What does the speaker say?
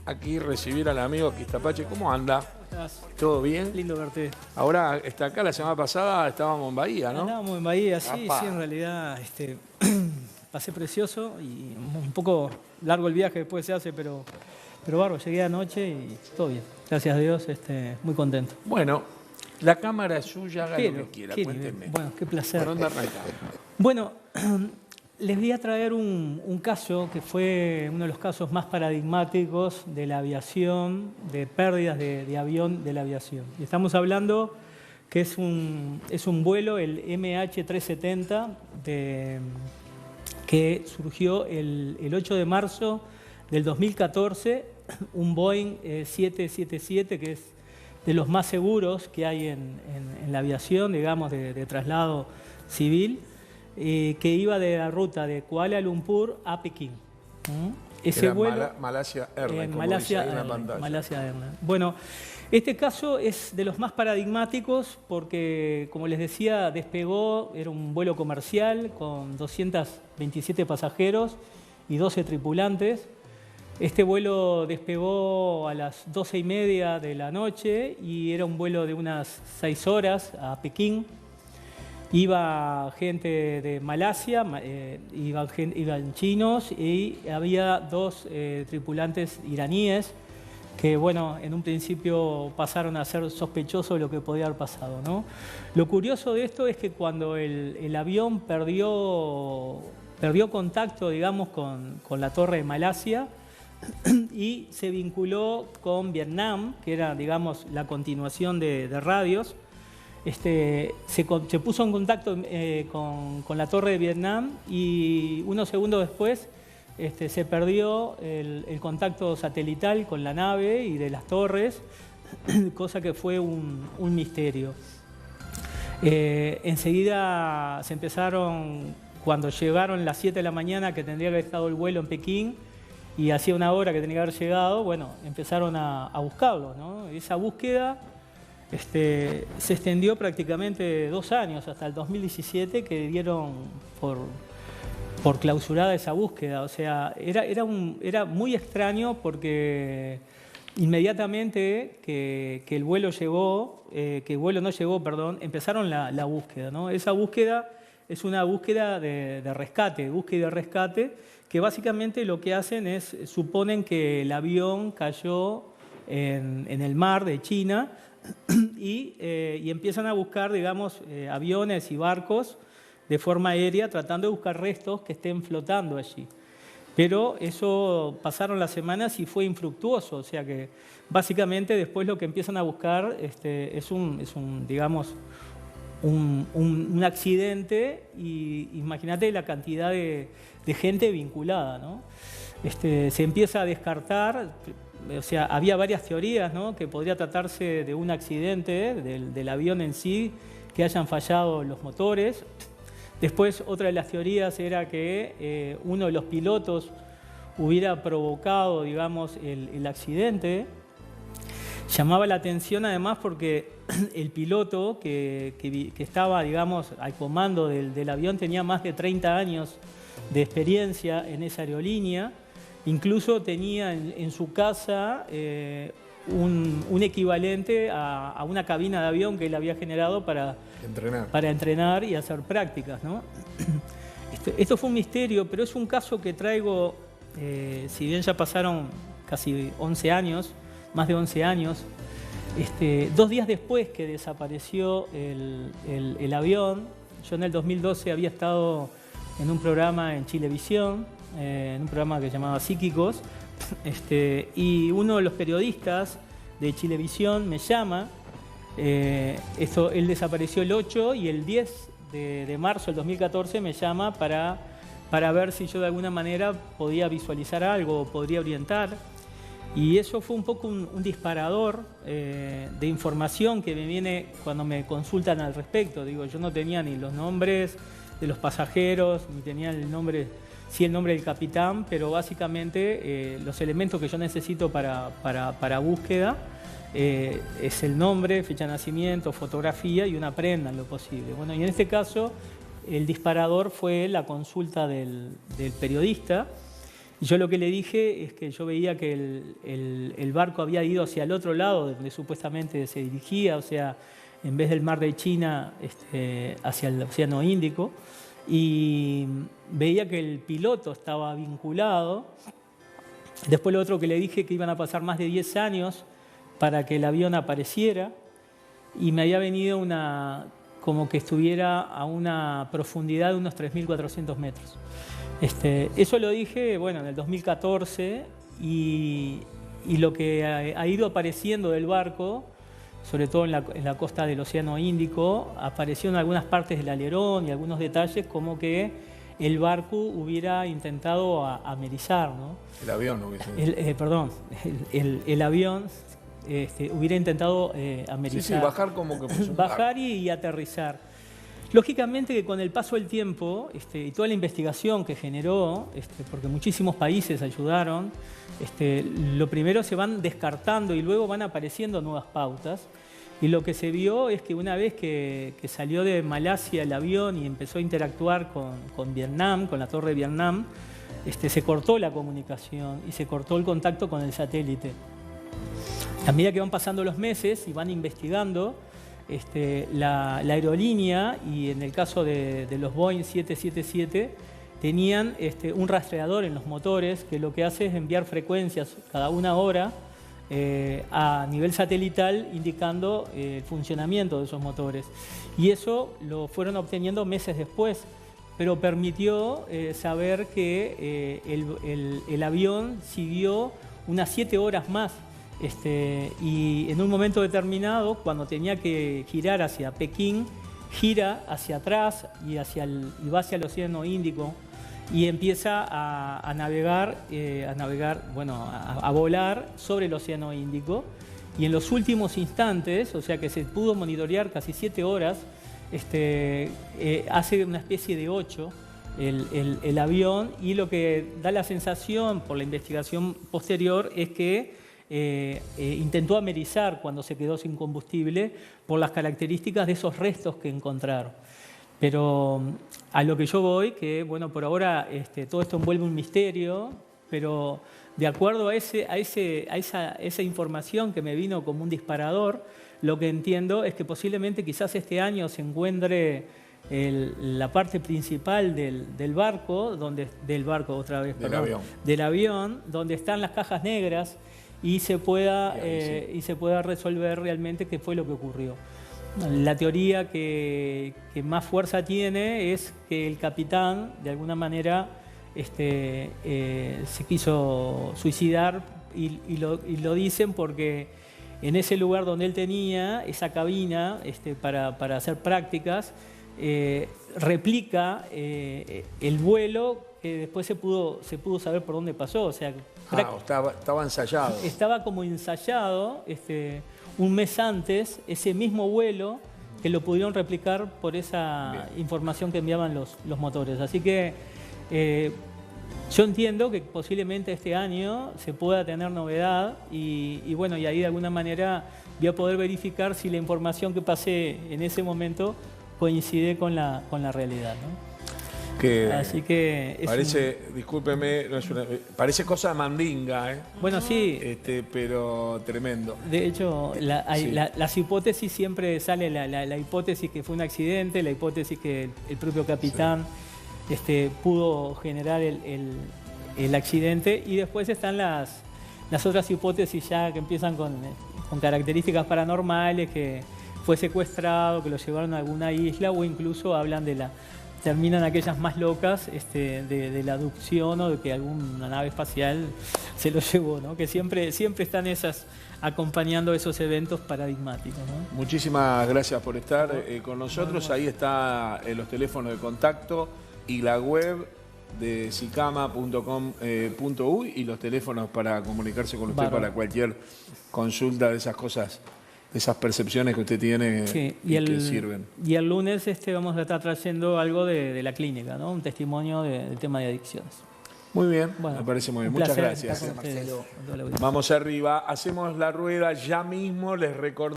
aquí recibir al amigo Quistapache. ¿Cómo anda? ¿Cómo estás? ¿Todo bien? Lindo verte. Ahora está acá, la semana pasada estábamos en Bahía, ¿no? Andábamos en Bahía, sí, Apá. sí, en realidad pasé precioso y un poco largo el viaje después se hace, pero bárbaro, llegué anoche y todo bien. Gracias a Dios, muy contento. Bueno, la cámara es suya, haga lo Pero, que quiera, qué cuénteme. nivel. Bueno, qué placer. ¿Por dónde arrancamos? Bueno, les voy a traer un caso que fue uno de los casos más paradigmáticos de la aviación, de pérdidas de avión de la aviación. Y estamos hablando que es un vuelo, el MH370, que surgió el 8 de marzo del 2014, un Boeing 777, que es de los más seguros que hay en la aviación, digamos, de traslado civil, que iba de la ruta de Kuala Lumpur a Pekín. Ese Era vuelo, Malaysia Airlines, como Malaysia dice ahí en la Airlines, pantalla. Malaysia Airlines. Bueno, este caso es de los más paradigmáticos porque, como les decía, despegó, era un vuelo comercial con 227 pasajeros y 12 tripulantes. Este vuelo despegó a las 12:30 de la noche y era un vuelo de unas 6 horas a Pekín. Iba gente de Malasia, iban chinos y había 2 tripulantes iraníes que, bueno, en un principio pasaron a ser sospechosos de lo que podía haber pasado, ¿no? Lo curioso de esto es que cuando el avión perdió contacto, digamos, con la torre de Malasia y se vinculó con Vietnam, que era, digamos, la continuación de radios, se puso en contacto con la torre de Vietnam y unos segundos después se perdió el contacto satelital con la nave y de las torres, cosa que fue un misterio. Enseguida se empezaron, cuando llegaron las 7 de la mañana, que tendría que haber estado el vuelo en Pekín, y hacía una hora que tenía que haber llegado, bueno, empezaron a buscarlo, ¿no? Esa búsqueda se extendió prácticamente 2 años, hasta el 2017, que dieron por clausurada esa búsqueda. O sea, era muy extraño porque inmediatamente que el vuelo no llegó, perdón, empezaron la búsqueda, ¿no? Esa búsqueda es una búsqueda de rescate, búsqueda y rescate, que básicamente lo que hacen es, suponen que el avión cayó en el mar de China y empiezan a buscar, digamos, aviones y barcos de forma aérea, tratando de buscar restos que estén flotando allí. Pero eso pasaron las semanas y fue infructuoso, o sea que básicamente después lo que empiezan a buscar es digamos, un accidente, y imagínate la cantidad de gente vinculada, ¿no? Se empieza a descartar, o sea, había varias teorías, ¿no? Que podría tratarse de un accidente del avión en sí, que hayan fallado los motores. Después, otra de las teorías era que uno de los pilotos hubiera provocado, digamos, el accidente. Llamaba la atención además porque el piloto que estaba, digamos, al comando del avión tenía más de 30 años de experiencia en esa aerolínea. Incluso tenía en su casa un equivalente a una cabina de avión que él había generado para entrenar y hacer prácticas, ¿no? Esto fue un misterio, pero es un caso que traigo, si bien ya pasaron casi 11 años, más de 11 años, 2 días después que desapareció el avión. Yo en el 2012 había estado en un programa en Chilevisión, en un programa que se llamaba Psíquicos, y uno de los periodistas de Chilevisión me llama. Él desapareció el 8 y el 10 de marzo del 2014 me llama para ver si yo de alguna manera podía visualizar algo o podría orientar. Y eso fue un poco un disparador de información que me viene cuando me consultan al respecto. Digo, yo no tenía ni los nombres de los pasajeros, ni tenía el nombre del capitán, pero básicamente los elementos que yo necesito para búsqueda es el nombre, fecha de nacimiento, fotografía y una prenda en lo posible. Bueno, y en este caso el disparador fue la consulta del periodista, Y yo lo que le dije es que yo veía que el barco había ido hacia el otro lado, donde supuestamente se dirigía, o sea, en vez del mar de China, hacia el Océano Índico, y veía que el piloto estaba vinculado. Después lo otro que le dije, que iban a pasar más de 10 años para que el avión apareciera, y me había venido como que estuviera a una profundidad de unos 3.400 metros. Eso lo dije, bueno, en el 2014, y lo que ha ido apareciendo del barco, sobre todo en la costa del Océano Índico, apareció en algunas partes del alerón y algunos detalles como que el barco hubiera intentado amerizar, ¿no? El avión no hubiese... Perdón, el avión hubiera intentado amerizar. Sí, bajar como que fuese un bajar y aterrizar. Lógicamente que con el paso del tiempo y toda la investigación que generó, porque muchísimos países ayudaron, lo primero se van descartando y luego van apareciendo nuevas pautas. Y lo que se vio es que una vez que salió de Malasia el avión y empezó a interactuar con Vietnam, con la torre de Vietnam, se cortó la comunicación y se cortó el contacto con el satélite. A medida que van pasando los meses y van investigando, la aerolínea, y en el caso de los Boeing 777, tenían un rastreador en los motores que lo que hace es enviar frecuencias cada una hora a nivel satelital indicando el funcionamiento de esos motores. Y eso lo fueron obteniendo meses después, pero permitió saber que el avión siguió unas 7 horas más. Y en un momento determinado, cuando tenía que girar hacia Pekín, gira hacia atrás y va hacia el Océano Índico y empieza a navegar, bueno, a volar sobre el Océano Índico. Y en los últimos instantes, o sea que se pudo monitorear casi 7 horas, hace una especie de 8 el avión, y lo que da la sensación por la investigación posterior es que intentó amerizar cuando se quedó sin combustible por las características de esos restos que encontraron. Pero a lo que yo voy, que bueno, por ahora todo esto envuelve un misterio, pero de acuerdo a esa información que me vino como un disparador, lo que entiendo es que posiblemente quizás este año se encuentre la parte principal del barco, del avión, donde están las cajas negras, y se pueda resolver realmente qué fue lo que ocurrió. La teoría que más fuerza tiene es que el capitán, de alguna manera, se quiso suicidar, y lo dicen porque en ese lugar donde él tenía esa cabina para hacer prácticas, replica el vuelo que después se pudo saber por dónde pasó. O sea, estaba ensayado. Estaba como ensayado un mes antes ese mismo vuelo, que lo pudieron replicar por esa información que enviaban los motores. Así que yo entiendo que posiblemente este año se pueda tener novedad, y bueno, y ahí de alguna manera voy a poder verificar si la información que pasé en ese momento coincide con la realidad, ¿no? Así que parece, discúlpeme, parece cosa mandinga, ¿eh? Bueno, sí. Pero tremendo. De hecho, las hipótesis siempre sale la hipótesis que fue un accidente, la hipótesis que el propio capitán pudo generar el accidente, y después están las otras hipótesis ya que empiezan con características paranormales, que fue secuestrado, que lo llevaron a alguna isla, o incluso hablan terminan aquellas más locas de la abducción, o de que alguna nave espacial se lo llevó, ¿no? Que siempre están esas acompañando esos eventos paradigmáticos, ¿no? Muchísimas gracias por estar con nosotros. Ahí está los teléfonos de contacto y la web de sicama.com.uy y los teléfonos para comunicarse con usted para cualquier consulta de esas cosas, de esas percepciones que usted tiene, sí, que sirven. Y el lunes vamos a estar trayendo algo de la clínica, ¿no? Un testimonio del tema de adicciones. Muy bien, bueno, me parece muy bien. Muchas gracias. Marcelo. Vamos arriba, hacemos la rueda ya mismo, les recuerdo.